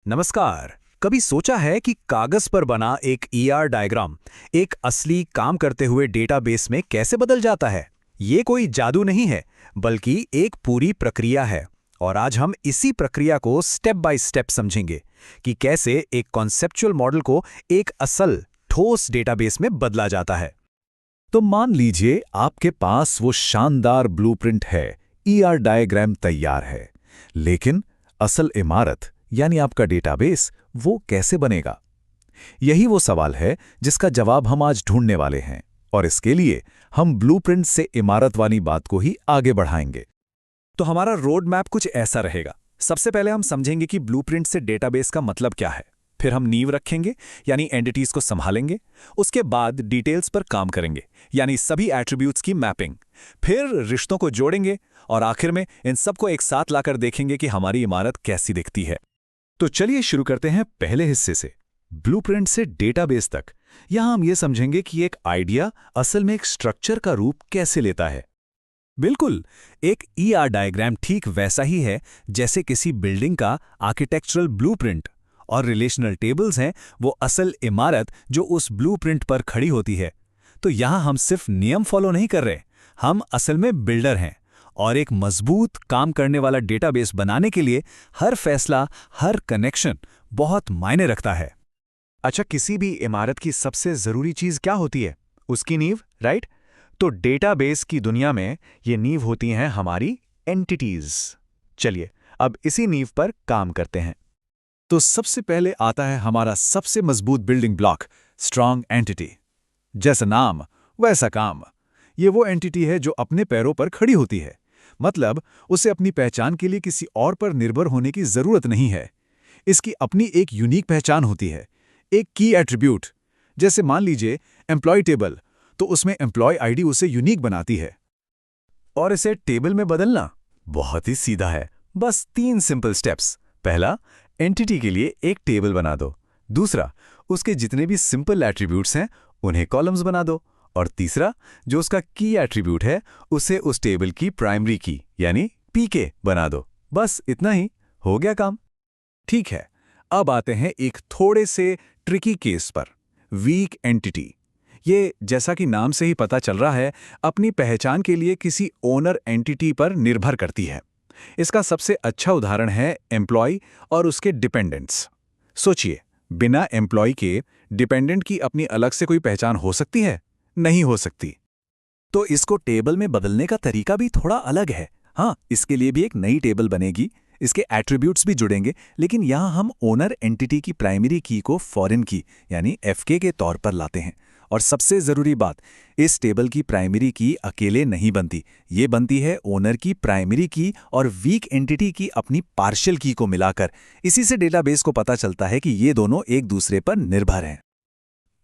नमस्कार। कभी सोचा है कि कागज पर बना एक ईआर डायग्राम एक असली काम करते हुए डेटाबेस में कैसे बदल जाता है? ये कोई जादू नहीं है, बल्कि एक पूरी प्रक्रिया है। और आज हम इसी प्रक्रिया को स्टेप बाय स्टेप समझेंगे कि कैसे एक कॉन्सेप्चुअल मॉडल को एक असल ठोस डेटाबेस में बदला जाता है। तो मान लीजिए आपके पास वो शानदार ब्लूप्रिंट है, ईआर डायग्राम तैयार है, लेकिन असल इमारत यानी आपका डेटाबेस वो कैसे बनेगा? यही वो सवाल है जिसका जवाब हम आज ढूंढने वाले हैं, और इसके लिए हम ब्लूप्रिंट से इमारत वाली बात को ही आगे बढ़ाएंगे। तो हमारा रोड मैप कुछ ऐसा रहेगा। सबसे पहले हम समझेंगे कि ब्लूप्रिंट से डेटाबेस का मतलब क्या है। फिर हम नींव रखेंगे, यानी एंटिटीज को संभालेंगे। उसके बाद डिटेल्स पर काम करेंगे, यानी सभी एट्रीब्यूट्स की मैपिंग। फिर रिश्तों को जोड़ेंगे और आखिर में इन सबको एक साथ लाकर देखेंगे कि हमारी इमारत कैसी दिखती है। तो चलिए शुरू करते हैं पहले हिस्से से, ब्लूप्रिंट से डेटाबेस तक। यहां हम ये समझेंगे कि एक आइडिया असल में एक स्ट्रक्चर का रूप कैसे लेता है। बिल्कुल, एक ईआर डायग्राम ठीक वैसा ही है जैसे किसी बिल्डिंग का आर्किटेक्चरल ब्लूप्रिंट, और रिलेशनल टेबल्स हैं वो असल इमारत जो उस ब्लूप्रिंट पर खड़ी होती है। तो यहां हम सिर्फ नियम फॉलो नहीं कर रहे, हम असल में बिल्डर हैं। और एक मजबूत काम करने वाला डेटाबेस बनाने के लिए हर फैसला, हर कनेक्शन बहुत मायने रखता है। अच्छा, किसी भी इमारत की सबसे जरूरी चीज क्या होती है? उसकी नींव, राइट? तो डेटाबेस की दुनिया में ये नींव होती हैं हमारी एंटिटीज। चलिए अब इसी नींव पर काम करते हैं। तो सबसे पहले आता है हमारा सबसे मजबूत बिल्डिंग ब्लॉक, स्ट्रांग एंटिटी। जैसा नाम वैसा काम। ये वो एंटिटी है जो अपने पैरों पर खड़ी होती है, मतलब उसे अपनी पहचान के लिए किसी और पर निर्भर होने की जरूरत नहीं है। इसकी अपनी एक यूनिक पहचान होती है, एक की एट्रीब्यूट। जैसे मान लीजिए एम्प्लॉय टेबल, तो उसमें एम्प्लॉय आईडी उसे यूनिक बनाती है। और इसे टेबल में बदलना बहुत ही सीधा है, बस 3 सिंपल स्टेप्स। पहला, एंटिटी के लिए एक टेबल बना दो। दूसरा, उसके जितने भी सिंपल एट्रीब्यूट्स हैं उन्हें कॉलम्स बना दो। और तीसरा, जो उसका की एट्रीब्यूट है उसे उस टेबल की प्राइमरी की यानी पीके बना दो। बस इतना ही, हो गया काम। ठीक है, अब आते हैं एक थोड़े से ट्रिकी केस पर, वीक एंटिटी। ये, जैसा कि नाम से ही पता चल रहा है, अपनी पहचान के लिए किसी ओनर एंटिटी पर निर्भर करती है। इसका सबसे अच्छा उदाहरण है एम्प्लॉय और उसके डिपेंडेंट्स। सोचिए, बिना एम्प्लॉय के डिपेंडेंट की अपनी अलग से कोई पहचान हो सकती है? नहीं हो सकती। तो इसको टेबल में बदलने का तरीका भी थोड़ा अलग है। हाँ, इसके लिए भी एक नई टेबल बनेगी, इसके एट्रीब्यूट्स भी जुड़ेंगे, लेकिन यहाँ हम ओनर एंटिटी की प्राइमरी की को फॉरेन की यानी एफके के तौर पर लाते हैं। और सबसे ज़रूरी बात, इस टेबल की प्राइमरी की अकेले नहीं बनती, ये बनती है ओनर की प्राइमरी की और वीक एंटिटी की अपनी पार्शियल की को मिलाकर। इसी से डेटाबेस को पता चलता है कि ये दोनों एक दूसरे पर निर्भर हैं।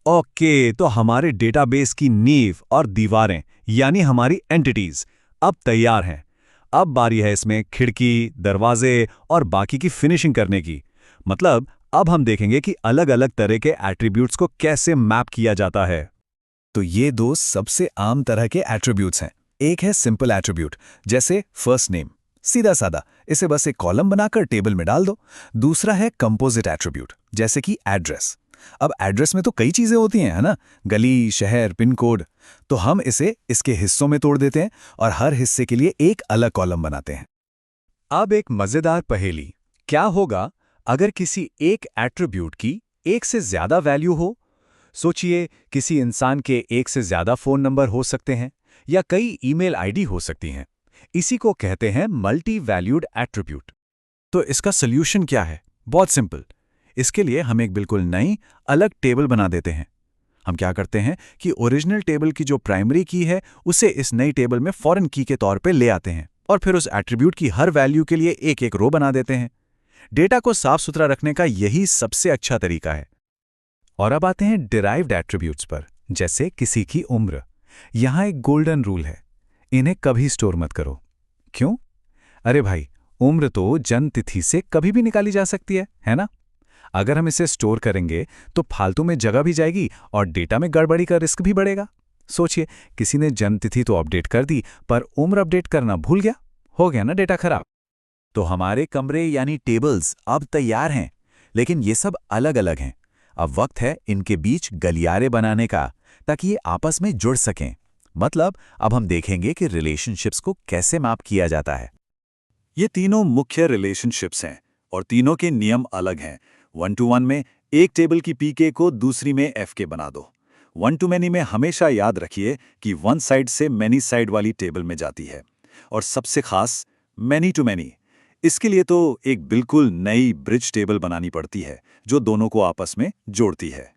ओके, तो हमारे डेटाबेस की नींव और दीवारें यानी हमारी एंटिटीज अब तैयार हैं। अब बारी है इसमें खिड़की, दरवाजे और बाकी की फिनिशिंग करने की। मतलब अब हम देखेंगे कि अलग-अलग तरह के एट्रीब्यूट्स को कैसे मैप किया जाता है। तो ये दो सबसे आम तरह के एट्रीब्यूट्स हैं। एक है सिंपल एट्रीब्यूट, जैसे फर्स्ट नेम, सीधा सादा, इसे बस एक कॉलम बनाकर टेबल में डाल दो। दूसरा है कंपोजिट एट्रीब्यूट, जैसे कि एड्रेस। अब एड्रेस में तो कई चीजें होती हैं, है ना? गली, शहर, पिन कोड। तो हम इसे इसके हिस्सों में तोड़ देते हैं और हर हिस्से के लिए एक अलग कॉलम बनाते हैं। अब एक मजेदार पहेली, क्या होगा अगर किसी एक एट्रीब्यूट की एक से ज्यादा वैल्यू हो? सोचिए, किसी इंसान के एक से ज्यादा फोन नंबर हो सकते हैं या कई ईमेल आईडी हो सकती हैं। इसी को कहते हैं मल्टी वैल्यूड एट्रीब्यूट। तो इसका सल्यूशन क्या है? बहुत सिंपल। इसके लिए हम एक बिल्कुल नई अलग टेबल बना देते हैं। हम क्या करते हैं कि ओरिजिनल टेबल की जो प्राइमरी की है उसे इस नई टेबल में फॉरेन की के तौर पे ले आते हैं और फिर उस एट्रीब्यूट की हर वैल्यू के लिए एक एक रो बना देते हैं। डेटा को साफ सुथरा रखने का यही सबसे अच्छा तरीका है। और अब आते हैं डिराइव्ड एट्रीब्यूट्स पर, जैसे किसी की उम्र। यहां एक गोल्डन रूल है, इन्हें कभी स्टोर मत करो। क्यों? अरे भाई, उम्र तो जन्म तिथि से कभी भी निकाली जा सकती है ना? अगर हम इसे स्टोर करेंगे तो फालतू में जगह भी जाएगी और डेटा में गड़बड़ी का रिस्क भी बढ़ेगा। सोचिए, किसी ने जन्म तिथि तो अपडेट कर दी पर उम्र अपडेट करना भूल गया, हो गया ना डेटा खराब। तो हमारे कमरे यानी टेबल्स अब तैयार हैं, लेकिन ये सब अलग अलग हैं। अब वक्त है इनके बीच गलियारे बनाने का, ताकि ये आपस में जुड़ सकें। मतलब अब हम देखेंगे कि रिलेशनशिप्स को कैसे मैप किया जाता है। ये तीनों मुख्य रिलेशनशिप्स हैं और तीनों के नियम अलग हैं। 1-to-1 में एक टेबल की पीके को दूसरी में एफ के बना दो। 1-to-many में हमेशा याद रखिए कि वन साइड से मैनी साइड वाली टेबल में जाती है। और सबसे खास मैनी टू मैनी, इसके लिए तो एक बिल्कुल नई ब्रिज टेबल बनानी पड़ती है जो दोनों को आपस में जोड़ती है।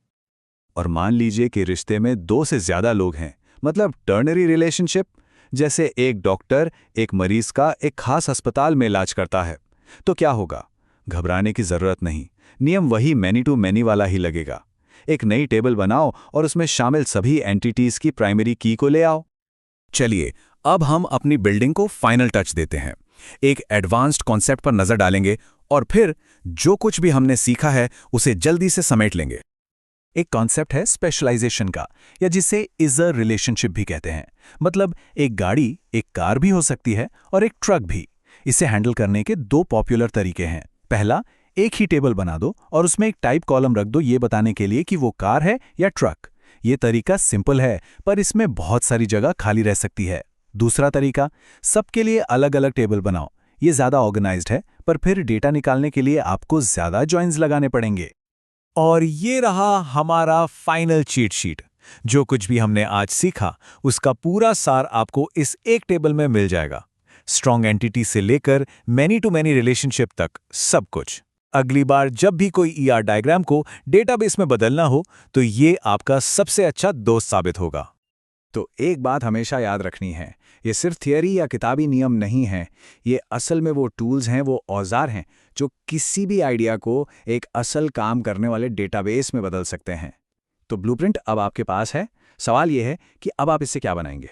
और मान लीजिए कि रिश्ते में 2 से ज्यादा लोग हैं, मतलब टर्नरी रिलेशनशिप, जैसे एक डॉक्टर एक मरीज का एक खास अस्पताल में इलाज करता है। तो क्या होगा? घबराने की जरूरत नहीं, नियम वही मैनी टू मैनी वाला ही लगेगा। एक नई टेबल बनाओ और उसमें शामिल सभी एंटिटीज की प्राइमरी की को ले आओ। चलिए अब हम अपनी बिल्डिंग को फाइनल टच देते हैं, एक एडवांस्ड कॉन्सेप्ट पर नजर डालेंगे और फिर जो कुछ भी हमने सीखा है उसे जल्दी से समेट लेंगे। एक कॉन्सेप्ट है स्पेशलाइजेशन का, या जिसे इजर रिलेशनशिप भी कहते हैं। मतलब एक गाड़ी एक कार भी हो सकती है और एक ट्रक भी। इसे हैंडल करने के 2 पॉपुलर तरीके हैं। पहला, एक ही टेबल बना दो और उसमें एक टाइप कॉलम रख दो ये बताने के लिए कि वो कार है या ट्रक। ये तरीका सिंपल है पर इसमें बहुत सारी जगह खाली रह सकती है। दूसरा तरीका, सबके लिए अलग अलग टेबल बनाओ। ये ज्यादा ऑर्गेनाइज्ड है पर फिर डेटा निकालने के लिए आपको ज्यादा जॉइंस लगाने पड़ेंगे। और ये रहा हमारा फाइनल चीट शीट। जो कुछ भी हमने आज सीखा उसका पूरा सार आपको इस एक टेबल में मिल जाएगा। स्ट्रॉन्ग एंटिटी से लेकर मैनी टू मैनी रिलेशनशिप तक सब कुछ। अगली बार जब भी कोई ईआर डायग्राम को डेटाबेस में बदलना हो तो ये आपका सबसे अच्छा दोस्त साबित होगा। तो एक बात हमेशा याद रखनी है, ये सिर्फ थियरी या किताबी नियम नहीं हैं, ये असल में वो टूल्स हैं, वो औजार हैं जो किसी भी आइडिया को एक असल काम करने वाले डेटाबेस में बदल सकते हैं। तो ब्लूप्रिंट अब आपके पास है। सवाल ये है कि अब आप इससे क्या बनाएंगे।